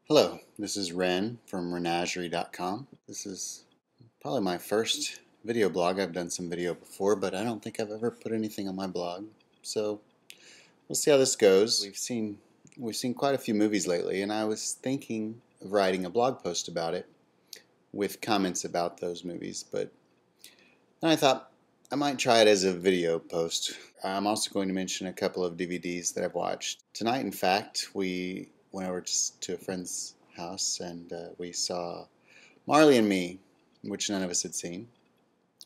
Hello, this is Ren from Renagerie.com. This is probably my first video blog. I've done some video before, but I don't think I've ever put anything on my blog. So we'll see how this goes. We've seen quite a few movies lately, and I was thinking of writing a blog post about it with comments about those movies, but then I thought I might try it as a video post. I'm also going to mention a couple of DVDs that I've watched. Tonight, in fact, we went over to a friend's house and we saw Marley and Me, which none of us had seen.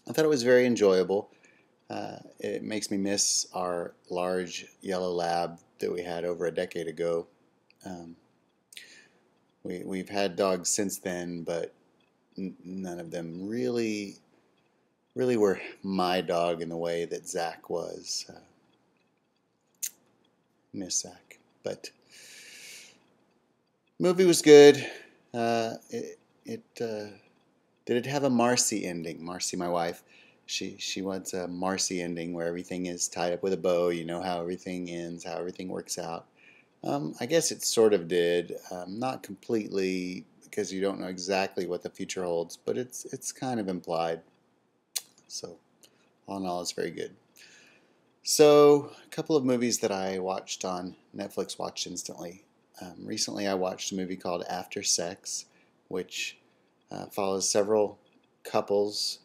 I thought it was very enjoyable. It makes me miss our large yellow lab that we had over a decade ago. We've had dogs since then, but none of them really were my dog in the way that Zach was. Miss Zach. But movie was good. Did it have a Marcy ending? Marcy, my wife, she wants a Marcy ending where everything is tied up with a bow. You know how everything ends, how everything works out. I guess it sort of did. Not completely, because you don't know exactly what the future holds, but it's kind of implied. So, all in all, it's very good. So, a couple of movies that I watched on Netflix Watch Instantly. Recently, I watched a movie called After Sex, which follows several couples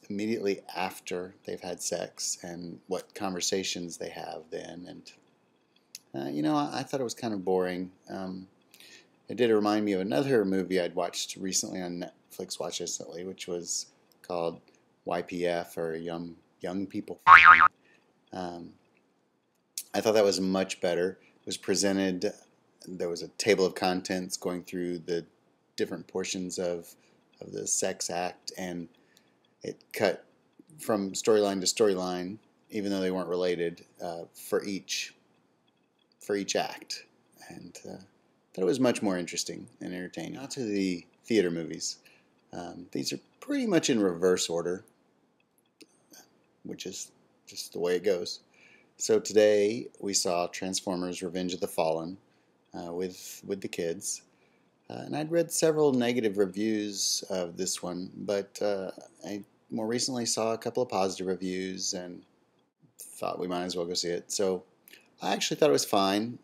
immediately after they've had sex and what conversations they have then. And, I thought it was kind of boring. It did remind me of another movie I'd watched recently on Netflix Watch Instantly, which was called YPF, or Young People. I thought that was much better. It was presented, there was a table of contents going through the different portions of the sex act, and it cut from storyline to storyline, even though they weren't related, for each act. And thought it was much more interesting and entertaining. Now to the theater movies. These are pretty much in reverse order, which is just the way it goes. So today we saw Transformers: Revenge of the Fallen with the kids. And I'd read several negative reviews of this one, but I more recently saw a couple of positive reviews and thought we might as well go see it. So I actually thought it was fine.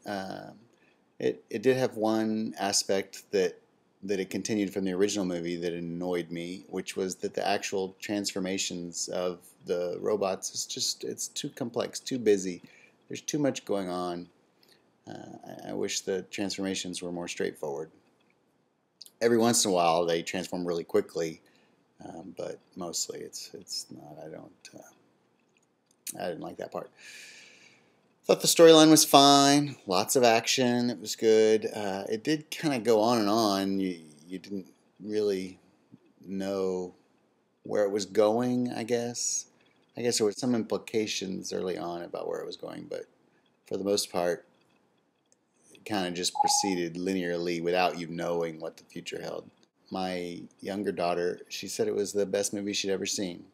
It did have one aspect that it continued from the original movie that annoyed me, which was that the actual transformations of the robots it's too complex, too busy. There's too much going on. I wish the transformations were more straightforward. Every once in a while they transform really quickly, but mostly it's not. I didn't like that part. Thought the storyline was fine, lots of action, it was good. It did kind of go on and on. You didn't really know where it was going, I guess. I guess there were some implications early on about where it was going, but for the most part, it kind of just proceeded linearly without you knowing what the future held. My younger daughter, she said it was the best movie she'd ever seen.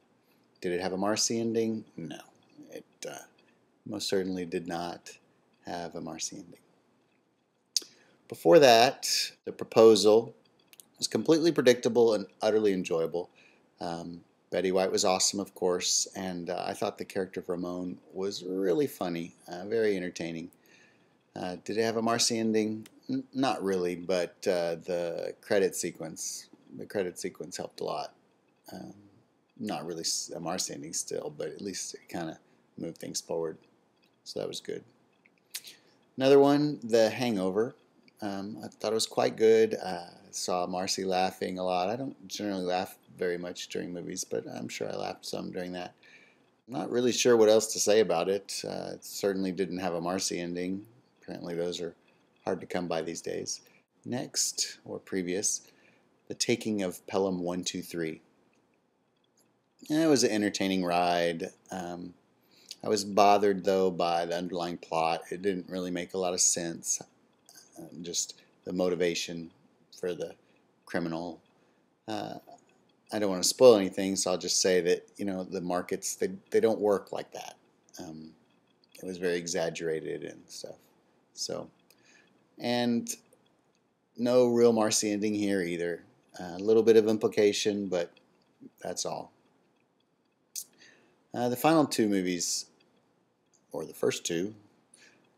Did it have a Marcy ending? No. It most certainly did not have a Marcy ending. Before that, The Proposal was completely predictable and utterly enjoyable. Betty White was awesome, of course, and I thought the character of Ramon was really funny, very entertaining. Did it have a Marcy ending? Not really, but the credit sequence helped a lot. Not really a Marcy ending still, but at least it kind of moved things forward. So that was good. Another one, The Hangover. I thought it was quite good. I saw Marcy laughing a lot. I don't generally laugh very much during movies, but I'm sure I laughed some during that. I'm not really sure what else to say about it. It certainly didn't have a Marcy ending. Apparently those are hard to come by these days. Next, or previous, The Taking of Pelham 1, 2, 3. It was an entertaining ride. I was bothered, though, by the underlying plot. It didn't really make a lot of sense. Just the motivation for the criminal. I don't want to spoil anything, so I'll just say that, the markets, they don't work like that. It was very exaggerated and stuff. So, and no real Marcy ending here either. A little bit of implication, but that's all. The final two movies, or the first two,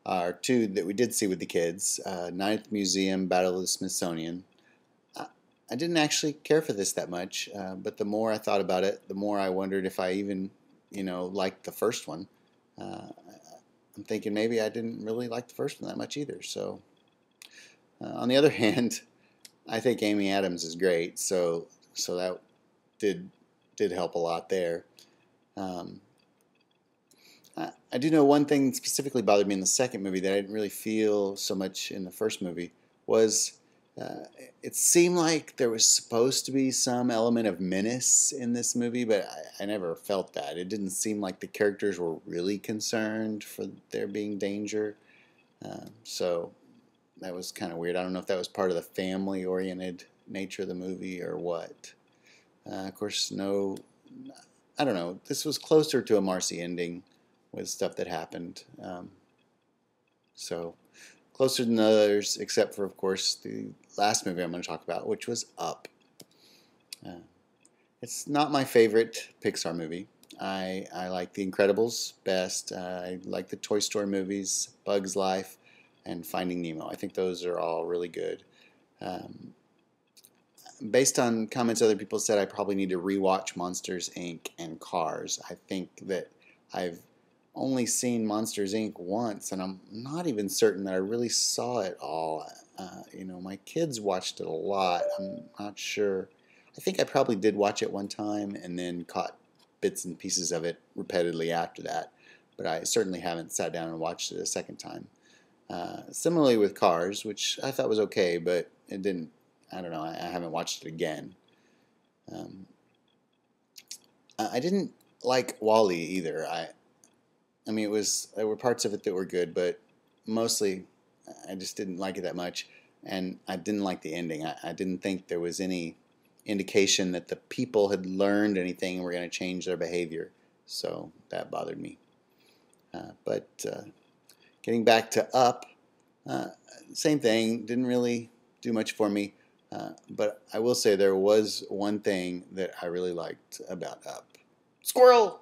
are two that we did see with the kids. Ninth Museum, Battle of the Smithsonian. I didn't actually care for this that much, but the more I thought about it, the more I wondered if I even, liked the first one. I'm thinking maybe I didn't really like the first one that much either. So, on the other hand, I think Amy Adams is great, so that did help a lot there. Um, I do know one thing specifically bothered me in the second movie that I didn't really feel so much in the first movie was it seemed like there was supposed to be some element of menace in this movie, but I never felt that. It didn't seem like the characters were really concerned for there being danger. So that was kind of weird. I don't know if that was part of the family-oriented nature of the movie or what. Of course, no, I don't know. This was closer to a Marcy ending with stuff that happened. So closer than others, except for, of course, the last movie I'm going to talk about, which was Up. It's not my favorite Pixar movie. I like The Incredibles best. I like the Toy Story movies, Bug's Life, and Finding Nemo. I think those are all really good. Based on comments other people said, I probably need to rewatch Monsters, Inc. and Cars. I think that I've only seen Monsters, Inc. once, and I'm not even certain that I really saw it all. My kids watched it a lot. I'm not sure. I think I probably did watch it one time and then caught bits and pieces of it repeatedly after that, but I certainly haven't sat down and watched it a second time. Similarly with Cars, which I thought was okay, but it didn't, I don't know, I haven't watched it again. I didn't like Wall-E either. I mean, there were parts of it that were good, but mostly I just didn't like it that much, and I didn't like the ending. I didn't think there was any indication that the people had learned anything and were going to change their behavior, so that bothered me. But getting back to Up, same thing, didn't really do much for me, but I will say there was one thing that I really liked about Up. Squirrel!